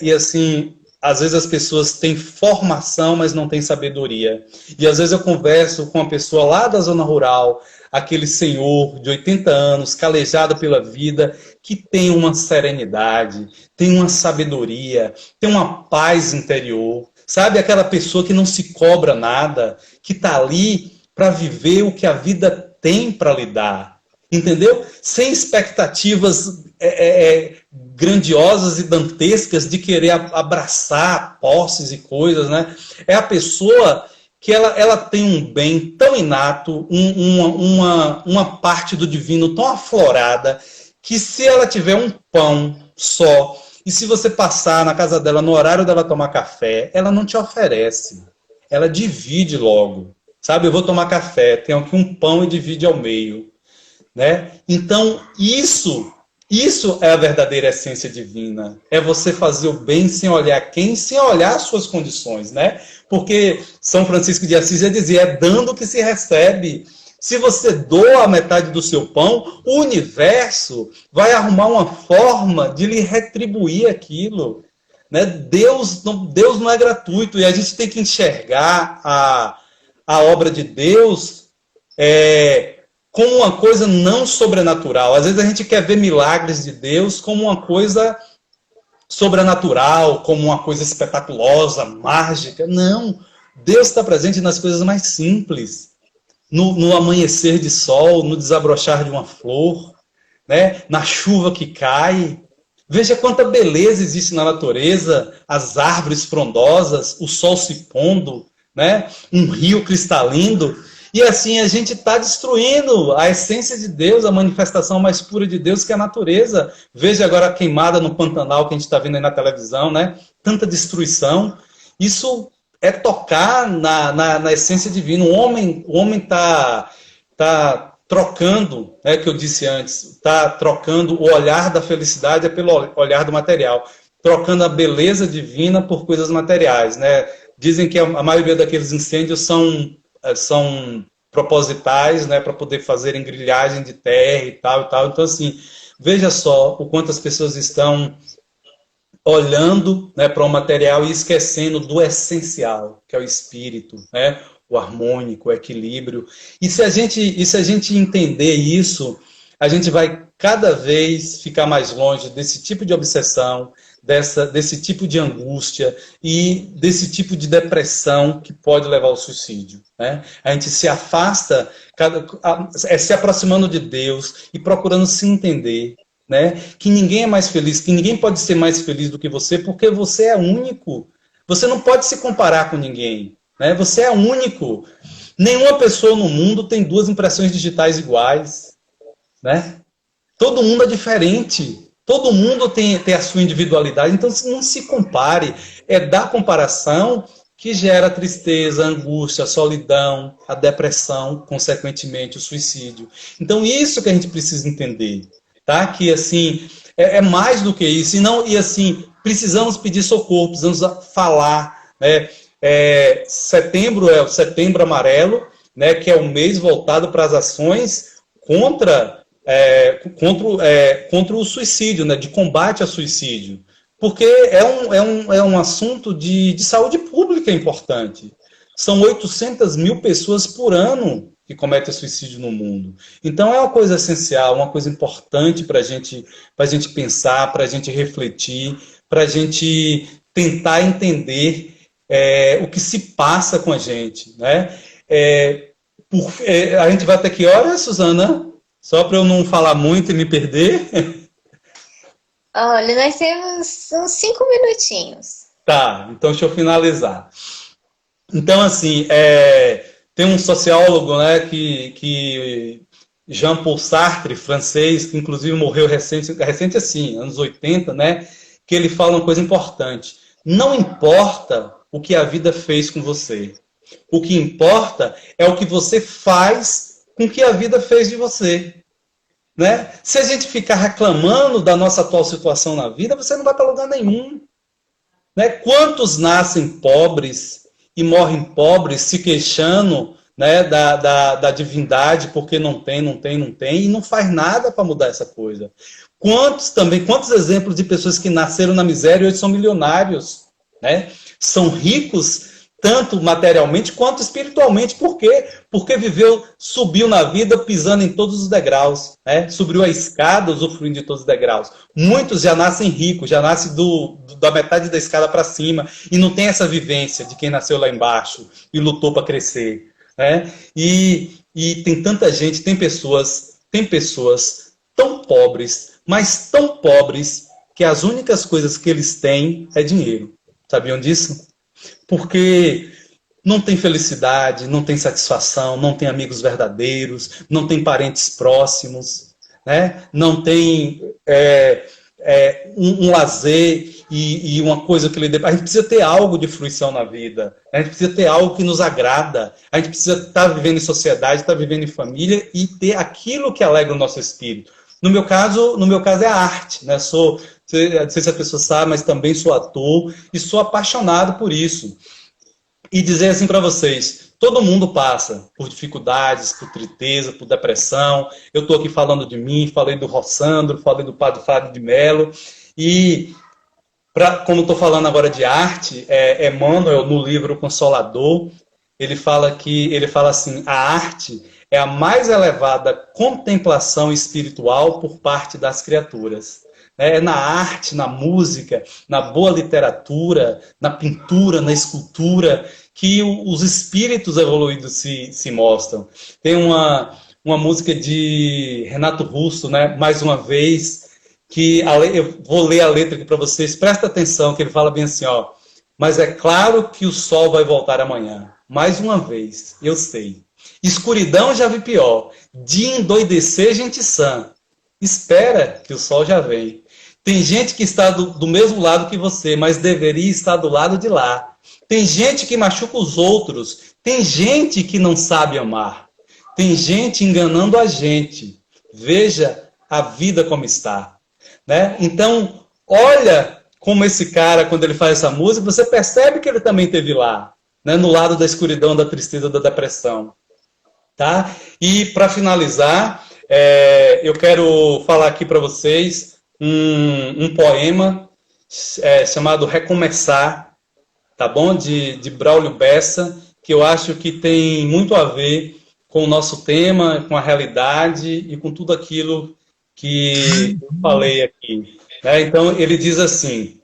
e assim, às vezes as pessoas têm formação, mas não têm sabedoria. E às vezes eu converso com uma pessoa lá da zona rural, aquele senhor de 80 anos, calejado pela vida, que tem uma serenidade, tem uma sabedoria, tem uma paz interior. Sabe, aquela pessoa que não se cobra nada, que está ali para viver o que a vida tem para lhe dar. Entendeu? Sem expectativas grandiosas e dantescas de querer abraçar posses e coisas, né? É a pessoa que ela tem um bem tão inato, uma parte do divino tão aflorada, que se ela tiver um pão só, e se você passar na casa dela no horário dela tomar café, ela não te oferece. Ela divide logo. Sabe, eu vou tomar café, tenho aqui um pão e divide ao meio. Né? Então, isso é a verdadeira essência divina. É você fazer o bem sem olhar quem, sem olhar as suas condições. Né? Porque São Francisco de Assis já dizia, é dando que se recebe. Se você doa a metade do seu pão, o universo vai arrumar uma forma de lhe retribuir aquilo. Né? Deus não é gratuito, e a gente tem que enxergar a obra de Deus como uma coisa não sobrenatural. Às vezes a gente quer ver milagres de Deus como uma coisa sobrenatural, como uma coisa espetaculosa, mágica. Não, Deus está presente nas coisas mais simples. No amanhecer de sol, no desabrochar de uma flor, né? Na chuva que cai. Veja quanta beleza existe na natureza, as árvores frondosas, o sol se pondo, né? Um rio cristalino. E assim a gente está destruindo a essência de Deus, a manifestação mais pura de Deus, que é a natureza. Veja agora a queimada no Pantanal que a gente está vendo aí na televisão, né? Tanta destruição. Isso é tocar na essência divina. O homem está trocando, que eu disse antes, está trocando o olhar da felicidade pelo olhar do material, trocando a beleza divina por coisas materiais. Né? Dizem que a maioria daqueles incêndios são propositais, né, para poder fazer engrilhagem de terra e tal. Então, assim, veja só o quanto as pessoas estão olhando, né, para o material e esquecendo do essencial, que é o espírito, né, o harmônico, o equilíbrio. E se a gente entender isso, a gente vai cada vez ficar mais longe desse tipo de obsessão, desse tipo de angústia e desse tipo de depressão que pode levar ao suicídio. Né? A gente se afasta, se aproximando de Deus e procurando se entender. Né? Que ninguém é mais feliz, que ninguém pode ser mais feliz do que você, porque você é único. Você não pode se comparar com ninguém. Né? Você é único. Nenhuma pessoa no mundo tem duas impressões digitais iguais. Né? Todo mundo é diferente. Todo mundo tem a sua individualidade. Então, não se compare. É da comparação que gera a tristeza, a angústia, a solidão, a depressão, consequentemente o suicídio. Então, isso que a gente precisa entender. Tá? Que assim, é mais do que isso. E assim, precisamos pedir socorro, precisamos falar. Né? Setembro é o Setembro Amarelo, né? Que é um mês voltado para as ações contra o suicídio, né? De combate ao suicídio. Porque é um assunto de saúde pública importante. São 800 mil pessoas por ano que cometem suicídio no mundo. Então é uma coisa essencial, uma coisa importante para a gente pensar, para a gente refletir, para a gente tentar entender o que se passa com a gente. Né? A gente vai até que hora, Suzana? Só para eu não falar muito e me perder. Olha, nós temos uns 5 minutinhos. Tá, então deixa eu finalizar. Então, assim, tem um sociólogo, né, que Jean-Paul Sartre, francês, que inclusive morreu recente assim, anos 80, né, que ele fala uma coisa importante. Não importa o que a vida fez com você. O que importa é o que você faz com o que a vida fez de você. Né? Se a gente ficar reclamando da nossa atual situação na vida, você não vai para lugar nenhum. Né? Quantos nascem pobres e morrem pobres se queixando, né, da divindade porque não tem, e não faz nada para mudar essa coisa. Quantos exemplos de pessoas que nasceram na miséria e hoje são milionários, né? São ricos tanto materialmente quanto espiritualmente. Por quê? Porque subiu na vida pisando em todos os degraus, né? Subiu a escada usufruindo de todos os degraus. Muitos já nascem ricos, já nascem da metade da escada para cima e não tem essa vivência de quem nasceu lá embaixo e lutou para crescer, né? E tem tanta gente, tem pessoas tão pobres, mas tão pobres que as únicas coisas que eles têm é dinheiro. Sabiam disso? Porque não tem felicidade, não tem satisfação, não tem amigos verdadeiros, não tem parentes próximos, né? Não tem um lazer e uma coisa que lhe dê. A gente precisa ter algo de fruição na vida, a gente precisa ter algo que nos agrada, a gente precisa estar vivendo em sociedade, estar vivendo em família e ter aquilo que alegra o nosso espírito. No meu caso é a arte, né? Não sei se a pessoa sabe, mas também sou ator e sou apaixonado por isso. E dizer assim para vocês, todo mundo passa por dificuldades, por tristeza, por depressão. Eu estou aqui falando de mim, falei do Rossandro, falei do Padre Fábio de Mello. E, como estou falando agora de arte, Emmanuel, no livro Consolador, ele fala assim, a arte é a mais elevada contemplação espiritual por parte das criaturas. É na arte, na música, na boa literatura, na pintura, na escultura, que os espíritos evoluídos se mostram. Tem uma música de Renato Russo, né? Mais uma vez, que eu vou ler a letra aqui para vocês, presta atenção, que ele fala bem assim, ó. Mas é claro que o sol vai voltar amanhã. Mais uma vez, eu sei. Escuridão já vi pior. De endoidecer gente sã. Espera que o sol já vem. Tem gente que está do mesmo lado que você, mas deveria estar do lado de lá. Tem gente que machuca os outros. Tem gente que não sabe amar. Tem gente enganando a gente. Veja a vida como está. Né? Então, olha como esse cara, quando ele faz essa música, você percebe que ele também esteve lá, né? No lado da escuridão, da tristeza, da depressão. Tá? E, para finalizar, eu quero falar aqui para vocês um poema chamado Recomeçar, tá bom? De Braulio Bessa, que eu acho que tem muito a ver com o nosso tema, com a realidade e com tudo aquilo que eu falei aqui. Né? Então, ele diz assim: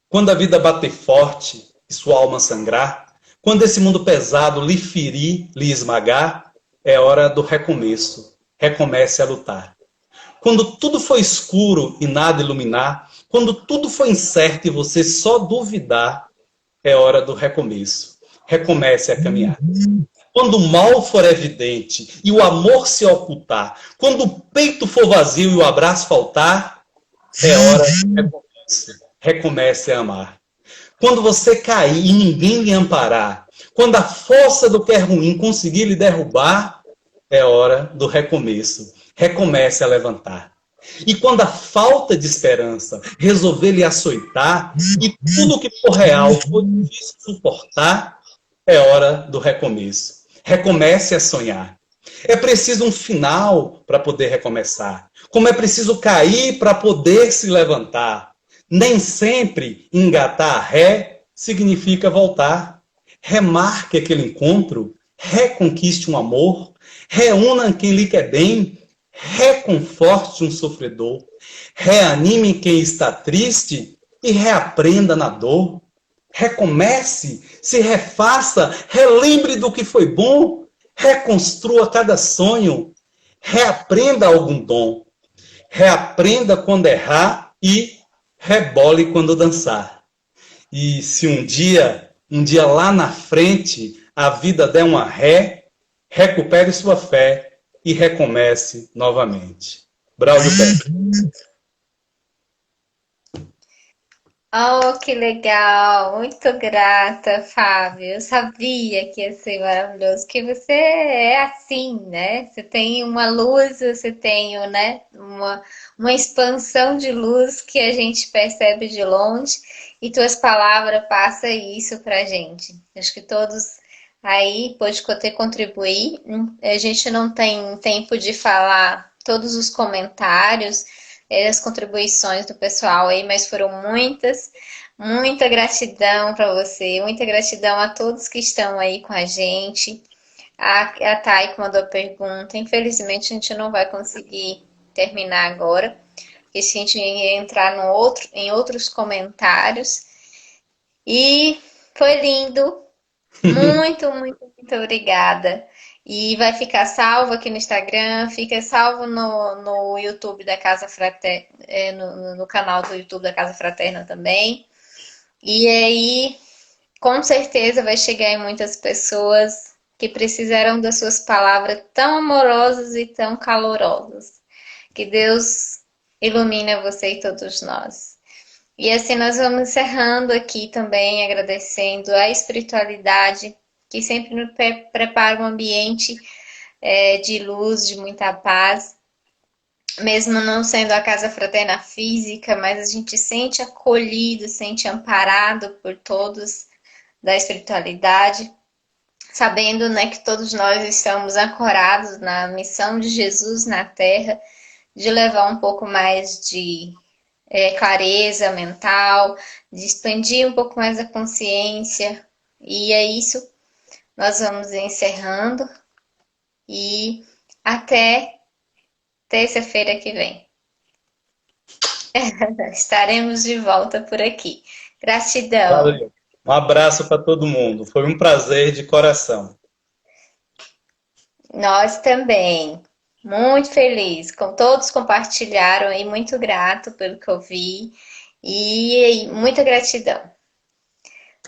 quando a vida bater forte e sua alma sangrar, quando esse mundo pesado lhe ferir, lhe esmagar, é hora do recomeço. Recomece a lutar. Quando tudo for escuro e nada iluminar, quando tudo for incerto e você só duvidar, é hora do recomeço. Recomece a caminhar. Quando o mal for evidente e o amor se ocultar, quando o peito for vazio e o abraço faltar, é hora do recomeço. Recomece a amar. Quando você cair e ninguém lhe amparar, quando a força do que é ruim conseguir lhe derrubar, é hora do recomeço. Recomece a levantar. E quando a falta de esperança resolver lhe açoitar, e tudo que for real for difícil suportar, é hora do recomeço. Recomece a sonhar. É preciso um final para poder recomeçar. Como é preciso cair para poder se levantar. Nem sempre engatar a ré significa voltar. Remarque aquele encontro, reconquiste um amor, reúna quem lhe quer bem, reconforte um sofredor, reanime quem está triste e reaprenda na dor. Recomece, se refaça, relembre do que foi bom, reconstrua cada sonho, reaprenda algum dom, reaprenda quando errar e rebole quando dançar. E se um dia lá na frente, a vida der uma ré, recupere sua fé e recomece novamente. Braulio Bessa. Oh, que legal! Muito grata, Fábio. Eu sabia que ia ser maravilhoso, que você é assim, né? Você tem uma luz, você tem, né, uma expansão de luz que a gente percebe de longe. e tuas palavras passa isso pra gente. Acho que todos aí pode ter contribuir. A gente não tem tempo de falar todos os comentários, as contribuições do pessoal aí, mas foram muitas. Muita gratidão para você, muita gratidão a todos que estão aí com a gente. A Thay que mandou a pergunta. Infelizmente, a gente não vai conseguir terminar agora, porque se a gente ia entrar em outros comentários. E foi lindo. Muito, muito, muito obrigada. E vai ficar salvo aqui no Instagram, fica salvo no YouTube da Casa Fraterna, no canal do YouTube da Casa Fraterna também. E aí, com certeza vai chegar em muitas pessoas que precisaram das suas palavras tão amorosas e tão calorosas. Que Deus ilumine você e todos nós. E assim nós vamos encerrando aqui também, agradecendo a espiritualidade que sempre nos prepara um ambiente de luz, de muita paz. Mesmo não sendo a casa fraterna física, mas a gente sente acolhido, sente amparado por todos da espiritualidade, sabendo, né, que todos nós estamos ancorados na missão de Jesus na Terra, de levar um pouco mais de clareza mental, de expandir um pouco mais a consciência. E é isso. Nós vamos encerrando e até terça-feira que vem. Estaremos de volta por aqui. Gratidão. Valeu. Um abraço para todo mundo. Foi um prazer de coração. Nós também. Muito feliz. Com todos compartilharam aí, muito grato pelo que eu vi. E muita gratidão.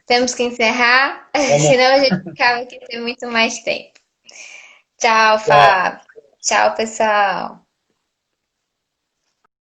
Temos que encerrar, Vamos. senão a gente ficava aqui ter muito mais tempo. Tchau, Tchau. Fábio. Tchau, pessoal.